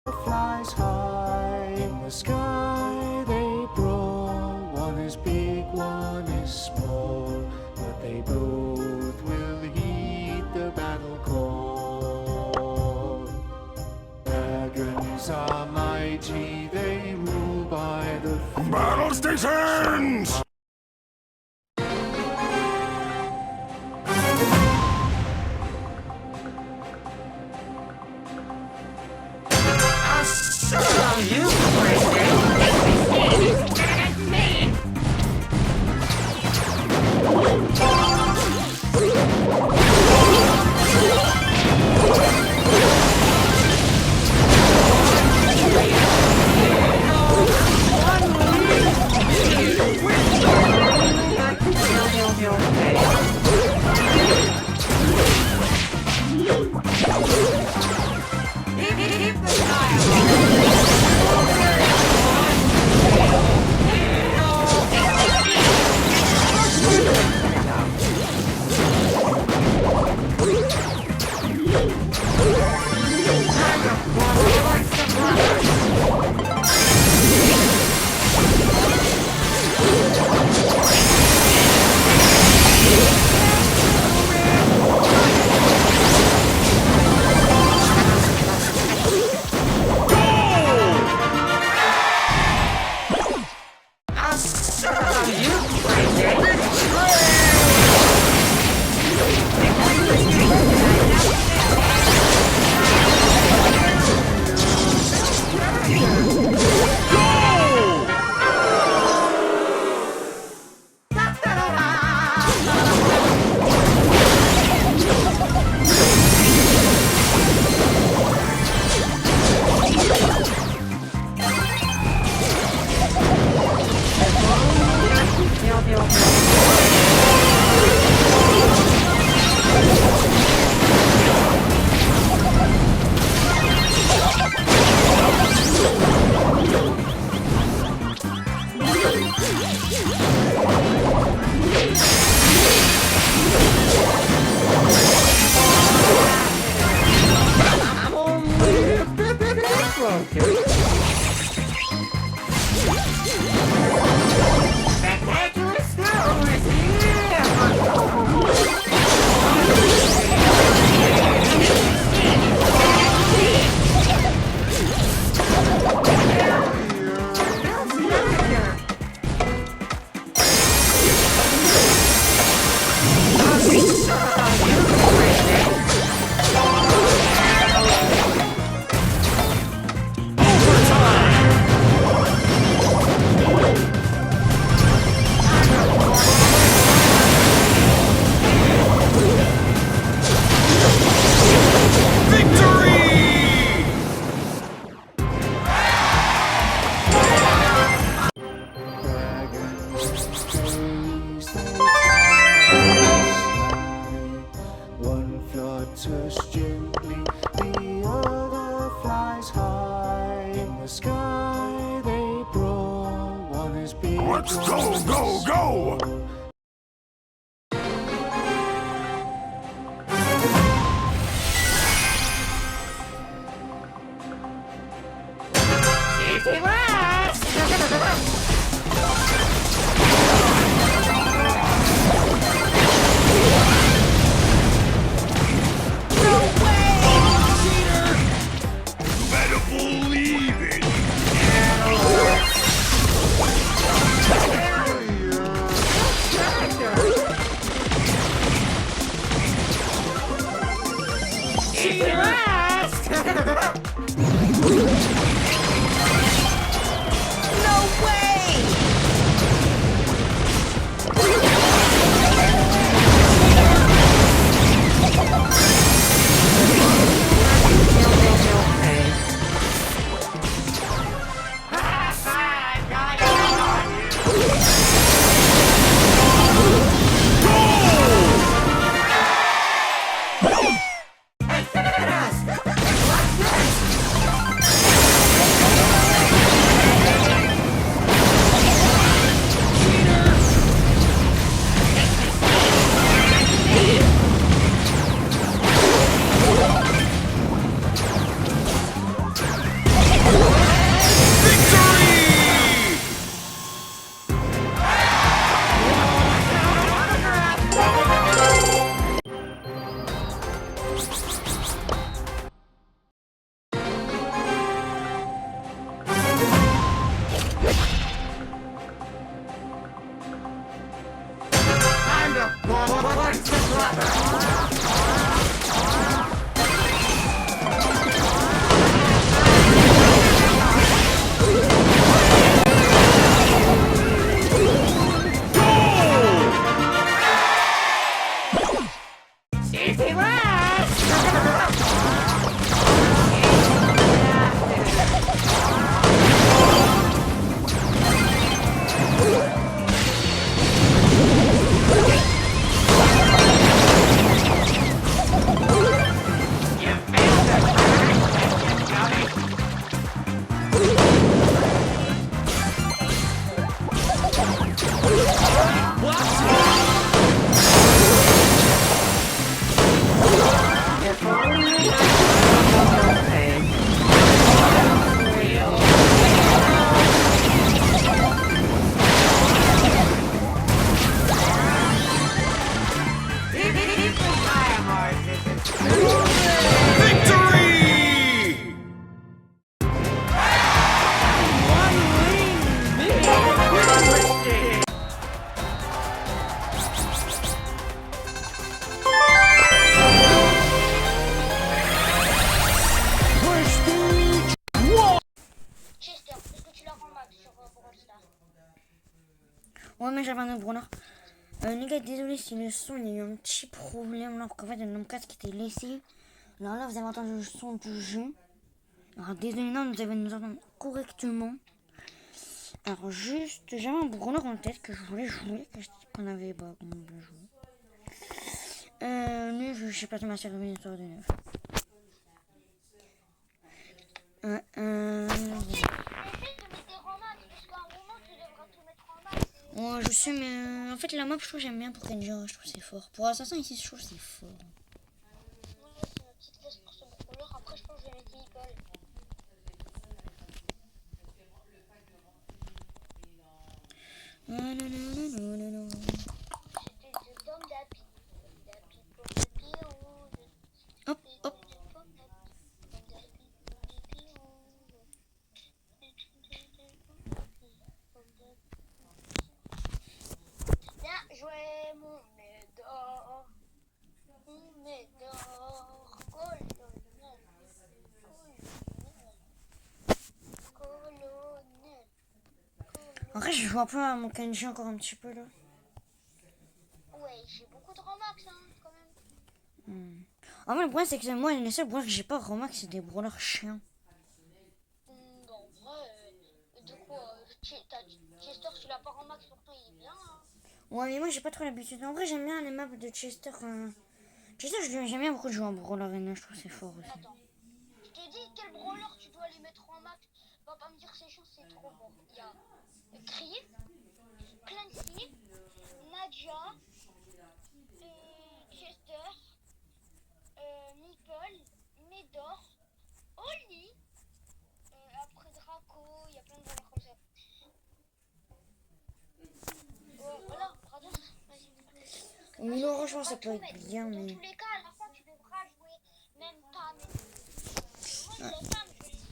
Flies high in the sky, they brawl. One is big, one is small, but they both will heed the battle call. Dragons are mighty, they rule by the Battle stations! You me. flutters gently, the other flies high in the sky. They brawl, one is big. Let's go, go, go! Ouais, mais j'avais un autre Brunner. Les gars, désolé si le son, il y a eu un petit problème là, parce qu'en fait, il y a mon casque qui était laissé. Alors là, vous avez entendu le son du jeu. Alors désolé, non, vous allez nous entendre correctement. Alors juste, j'avais un Brunner en tête que je voulais jouer, qu'on avait, bah, qu'on voulait jouer. Mais je sais pas si ma série une histoire de neuf. Ouais, je sais, mais en fait, la map, je trouve j'aime bien pour Kenji, je trouve c'est fort. Pour Assassin, ici, je trouve c'est fort. Moi, c'est ma petite veste pour ce brawler. Après, je pense que je vais mettre Nicole. Non, non, non, non, non, non. C'était de pommes d'api. Pommes d'api rouge. Hop, hop. Bien joué, mon médor. Mon médor. Colonel. Colonel. En vrai, je joue un peu à mon Kenji encore un petit peu là. Ouais, j'ai beaucoup de Romax, hein, quand même. En vrai, le problème, c'est que moi, les seuls brawlers que j'ai pas remarqué, c'est des brawlers chiants. Bon, en vrai, du coup, Chester, tu l'as pas Romax, pourtant il est bien, hein. Ouais, mais moi, j'ai pas trop l'habitude. En vrai, j'aime bien les maps de Chester. Chester, j'aime bien beaucoup de jouer en brawler arena, je trouve que c'est fort aussi. Attends, je te dis quel brawler tu dois les mettre en max. Va pas me dire c'est chiant, c'est trop bon. Il y a Kriv, Clancy, Nadia, Chester, Meeple, Médor, Oli, après Draco, il y a plein de brawlers comme ça. Voilà, Radon, vas-y. Mais non, franchement, ça peut être bien, Dans mais. tous les cas, à la fin, tu devras jouer même pas. Moi, je l'ai pas, mais je vais.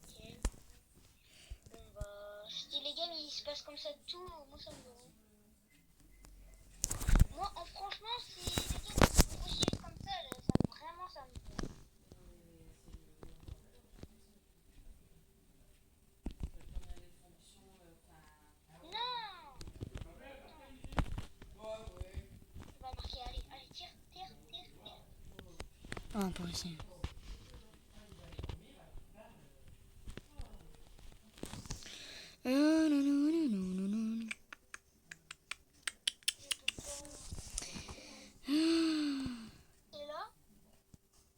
Ok. Bon, bah, si les games il se passe comme ça tout, moi ça me va. Moi, franchement, si les games ils réussissent comme ça, vraiment ça me va. Non! Tu vas marquer, allez, tire, tire, tire, tire. Ah, pas aussi. Non, non, non, non, non, non. Et là?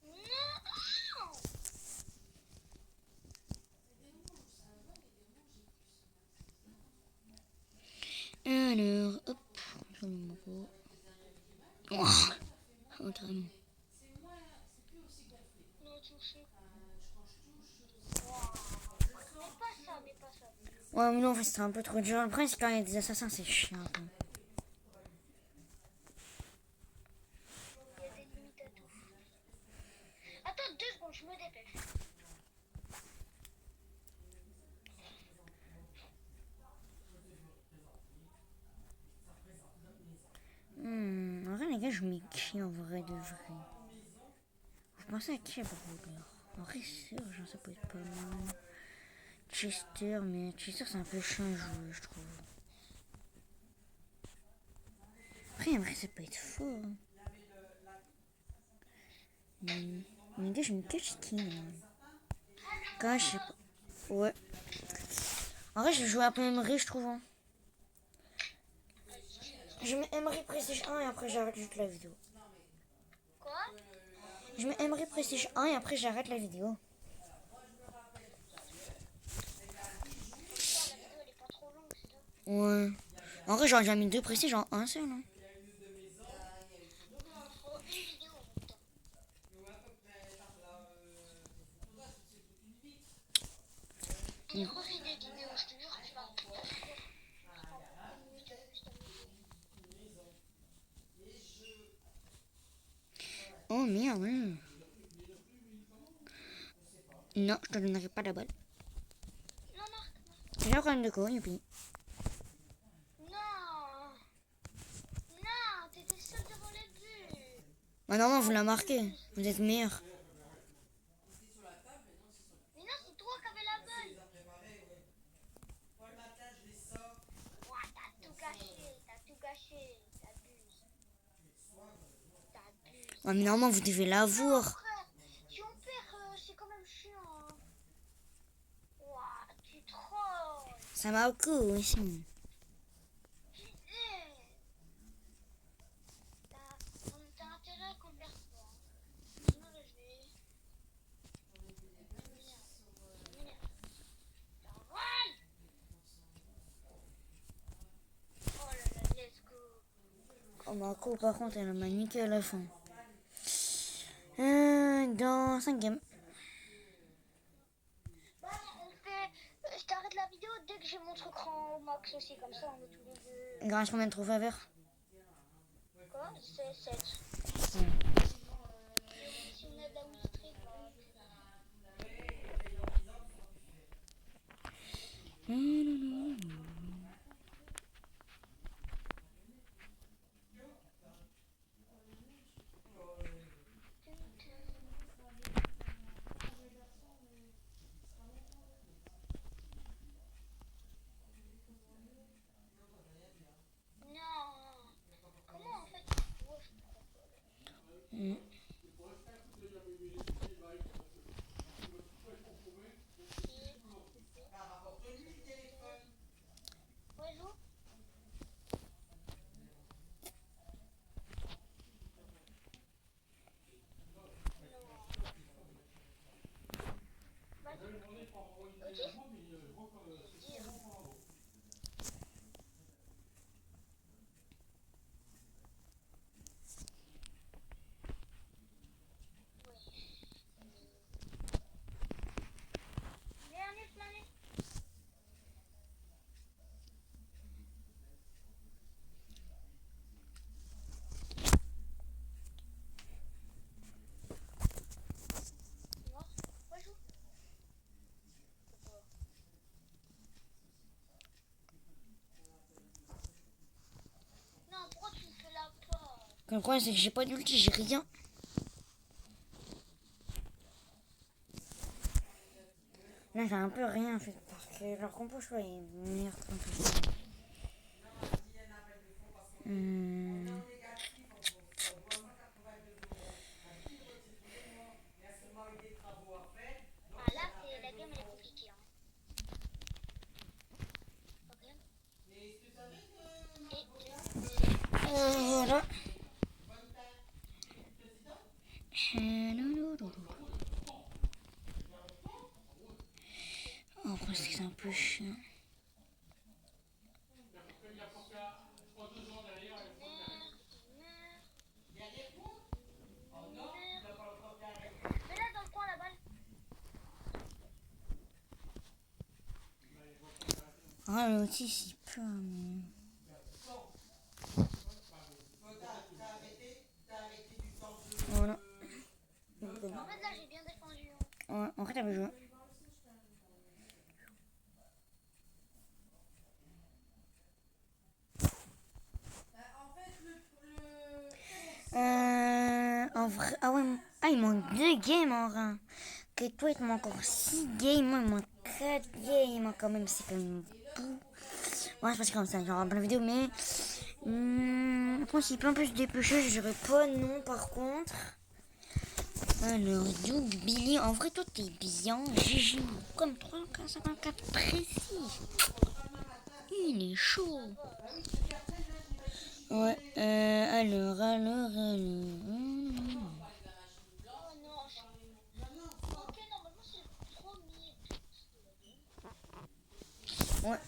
Non! Alors, hop, je me mets. Oh, autrement. Non, touché. Mais pas ça. Ouais, mais non, en fait, c'était un peu trop dur. Le problème, c'est quand il y a des assassins, c'est chiant. Quoi. Il y a des limites à tout. Attends 2 secondes, je me dépêche. En vrai, les gars, je mets qui en vrai de vrai? Vous pensez à qui, brawler? En vrai, c'est sûr, genre, ça peut être pas mal. Chester, mais Chester, c'est un peu chiant à jouer, je trouve. Après, en vrai, ça peut être fort. Hein. Mais les gars, je mets quel skin? Quand je sais pas. Ouais. En vrai, je vais jouer à Emery, je trouve. Hein. Je mets Emery Prestige 1 et après j'arrête juste la vidéo. Quoi? Je mets Emery Prestige 1 et après j'arrête la vidéo. La vidéo elle est pas trop longue, c'est ça? Ouais. En vrai, j'aurais déjà mis 2 Prestige en un seul. Hein. Faut une vidéo en même temps. Il refait des vidéos, je te jure, tu vas. Oh merde. Hein. Non, je te donnerai pas la balle. Non, Marc, J'ai encore une de quoi, youpi. non. Non, t'étais seul devant les buts. Bah non, vous la marquez. Vous êtes meilleur. Mais non, c'est Oh, mais normalement, vous devez l'avoir. Frère, si on perd, c'est quand même chiant. Hein. Ouah, tu trolls. Ça m'a beaucoup aussi. T'as intérêt qu'on perde pas. Sinon, là, je vais. Oh là là, let's go. Oh, Marco, par contre, elle m'a niqué à la fin. Dans 5 games. Bah, on fait. Je t'arrête la vidéo dès que j'ai mon truc au max aussi, comme ça on est tous les deux. Grâce combien de trophées à faire? Quoi? C'est 7. Si on a de la win-streak, non. Comment en fait tu vois, je comprends pas. Ouais, joue. Non, pourquoi tu me fais la peur? Le problème, c'est que j'ai pas d'ulti, j'ai rien. Là, j'ai un peu rien en fait, parce que leur compo, je crois, est meilleur qu'un peu. Ah là, c'est la game elle est compliquée. Hein. Ok. Voilà. Oh, après, c'est un peu chiant. Mais là, dans le coin, la balle. Ah, le outil, c'est peu, mais... Voilà. En fait, là, j'ai bien défendu. Hein. Ouais, en fait, t'avais joué. En vrai, ah ouais, il manque 2 games en vrai. Que toi, il te manque encore 6 games, moi, il manque 4 games quand même, c'est quand même beaucoup. Ouais, je pense comme ça, genre plein de vidéos, mais. Après, s'il peut un peu se dépêcher, je dirais pas non par contre. Alors, Doug, Billy, en vrai, toi, t'es bien. GG, comme 354 précis. Il est chaud. Ouais, alors. Oh non, ok, normalement, c'est premier. Ouais,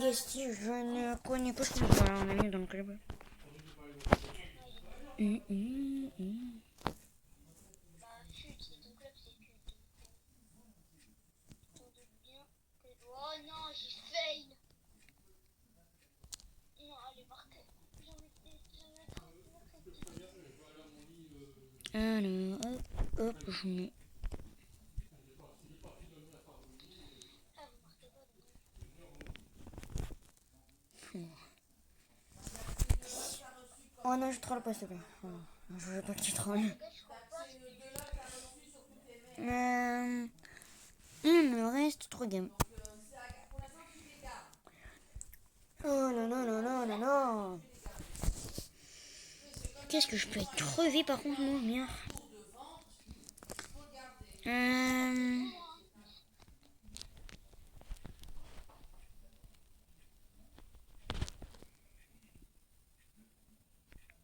Guesty, je ne connais pas ce que je un ami dans le club. Bah, chut, c'est ton club, c'est chut. On doute bien que. Oh non, j'ai fail. Non, elle est par terre. Alors, hop, je mets. Ah, vous marquez pas. Oh non, je troll pas, s'il te plaît. Oh, je veux pas que tu trolles. Il me reste 3 games. Oh non, non, non, non, non, non. Qu'est-ce que je peux être crevé par contre, mon mien.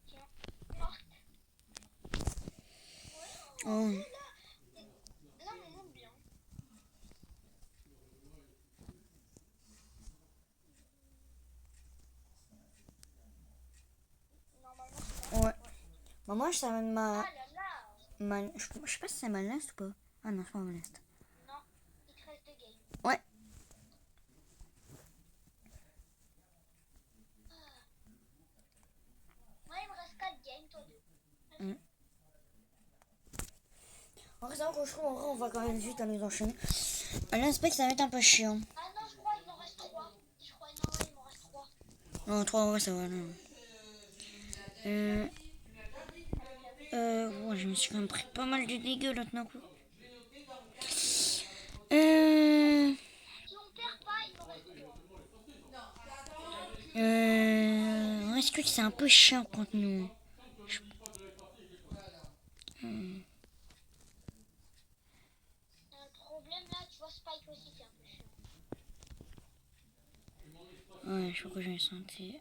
Tiens, Marc. Oh. Là, on monte bien. Normalement, c'est bon. Ouais. Bah, moi, ça m'a. Ah là là. Je sais pas si c'est ma last ou pas. Ah non, c'est pas ma last. Non, il te reste 2 games. Ouais. Moi, il me reste 4 games, toi 2. En vrai, c'est vrai que je trouve, en vrai, on va quand même vite à nous enchaîner. L'aspect, ça va être un peu chiant. Ah non, je crois qu'il m'en reste 3. Je crois, non, ouais, il m'en reste 3. Non, 3, ouais, ça va, non. Ouais, je me suis quand même pris pas mal de dégâts là d'un coup. Si on perd pas, il m'en reste 3. Est-ce que c'est un peu chiant contre nous? Le problème là, tu vois, Spike aussi, c'est un peu chiant. Ouais, je crois que je vais sentir.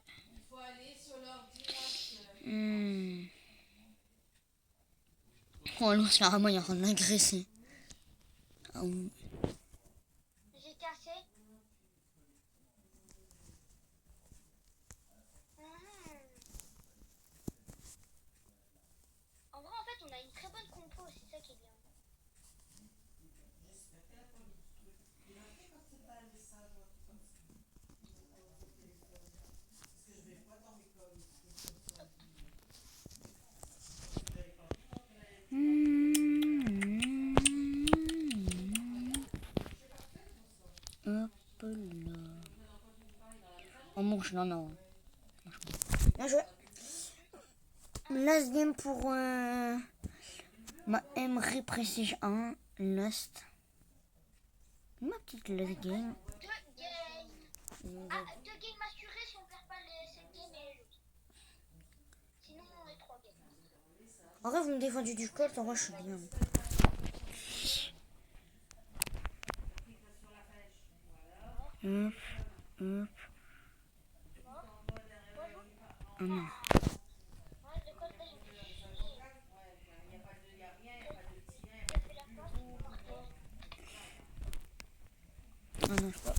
Oh, l'ours, carrément, il est en train de l'agresser. Ah, oui. J'ai cassé. En vrai, en fait, on a une très bonne compo, c'est ça qui est bien. Hop là. Oh mon non, non. Bien joué. Last game pour ma Emery Prestige 1. Last. Ma petite last game. 2 games. Ah, 2 games assurés si on perd pas cette game et l'autre. Sinon, on est 3 games. En vrai, vous me défendez du Colt, en vrai, je suis bien. Hop, hop. Oh non. Ouais, le code là, il me fait chier. Il a fait la passe, il m'a marqué. Oh non, je sais pas.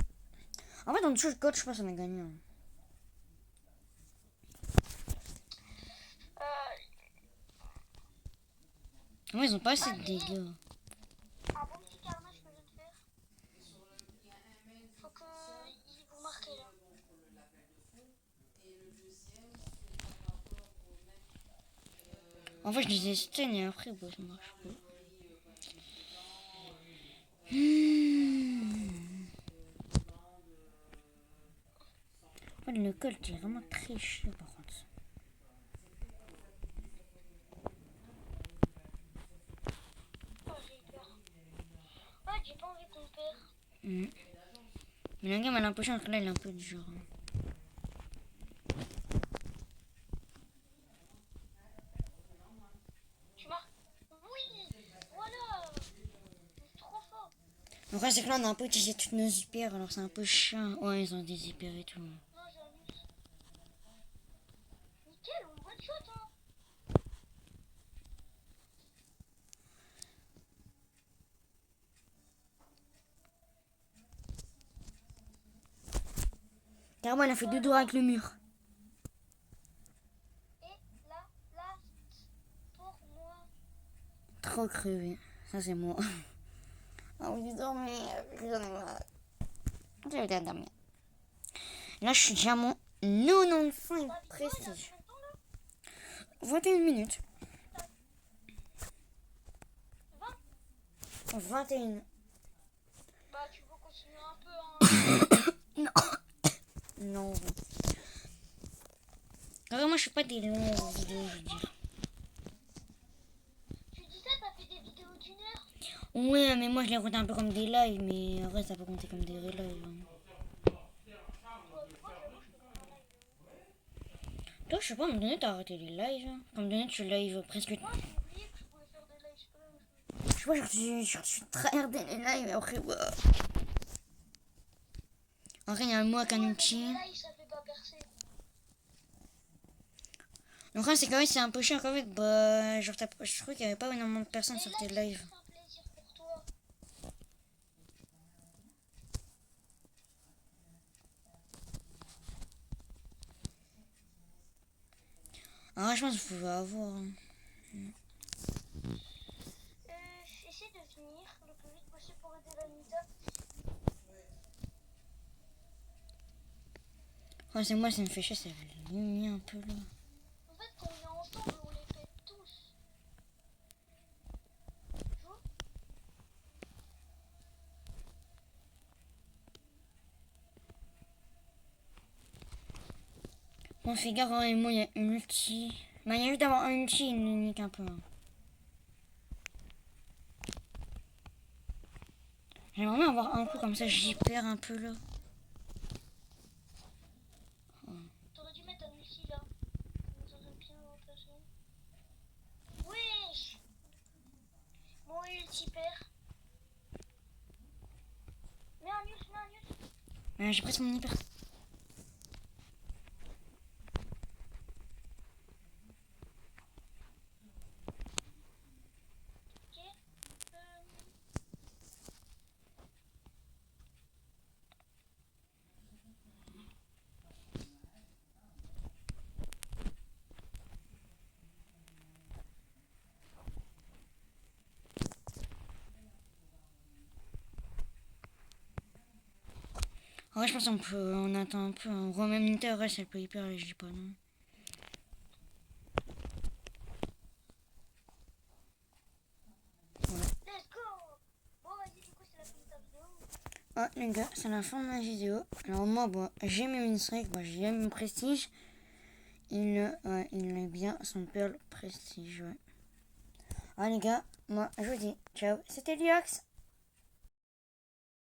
En fait, en dessous, le Colt, je pense qu'on a gagné. Hein. Ouais, ils ont pas assez de dégâts. Un bon petit carnage que je viens de faire. Faut que il vous marque là. En fait, je les ai stun et après, bah, ça marche pas. En fait, le Colt est vraiment très chiant par contre. Oh, j'ai eu peur. Ouais, j'ai pas envie qu'on perd. Mais la game, elle est un peu chiante, là, elle est un peu dur. Hein. Tu marques. Oui, voilà. C'est trop fort. Le vrai, c'est que là, on a un peu utilisé toutes nos hyper, alors c'est un peu chiant. Ouais, ils ont des hyper et tout. Non, j'abuse. Nickel, on one shot, hein. Carrément, elle a fait 2 doigts avec le mur. Et là, pour moi. Trop crevé. Ça, c'est moi. Ah oui, dormir. Je vais dormir. Là, je suis déjà à mon 95 prestige. 21 minutes. 21. Bah, tu peux continuer un peu, hein. Non. Moi, je fais pas des longues vidéos, je veux dire. Tu dis ça, t'as fait des vidéos d'1 heure. Ouais, mais moi, je les compte un peu comme des lives, mais en vrai, ça peut compter comme des vrais lives. Hein. Toi, je sais pas, à un moment donné, t'as arrêté les lives. Hein. À un moment donné, tu live presque. Moi, j'ai oublié que je pouvais faire des lives. Je sais pas, genre, tu tryhardais les lives et après, ouais. Après, il y a un mois qu'un outil. Les lives, ça fait pas percer. Donc, là, c'est quand même, c'est un peu chiant quand même. Bah, genre, je crois qu'il y avait pas énormément de personnes Les sur tes lives, lives. c'est un plaisir pour toi. Ah, je pense qu'il faut avoir. Hein. Essaie de venir le plus vite possible pour aider l'Anita. Ouais, c'est moi, ça me fait chier, ça fait mis un peu là. En fait, quand on est ensemble, on les fait tous. Tu vois? Bon, fais gaffe, hein, et moi, il y a une ulti. Mais il y a juste d'avoir un ulti, il nous nique un peu. Hein. J'aimerais bien avoir un coup comme ça, j'y perds un peu là. T'aurais dû mettre un ulti là. Ça nous aurait bien remplacé. Wesh! Bon, ulti perd. Mets un ult, mets un ult. J'ai presque mon hyper. Ok. Ouais, je pense on attend un peu. On voit même Nita, ouais, elle peut hyper, je dis pas non. Let's go! Bon, vas-y, du coup, c'est la fin de ta vidéo. Ah, les gars, c'est la fin de ma vidéo. Alors, moi, bon, j'ai mes win-streak, bon, j'ai mon prestige. Il est bien son pearl prestige, ouais. Ah, les gars, moi, je vous dis ciao. C'était Liox.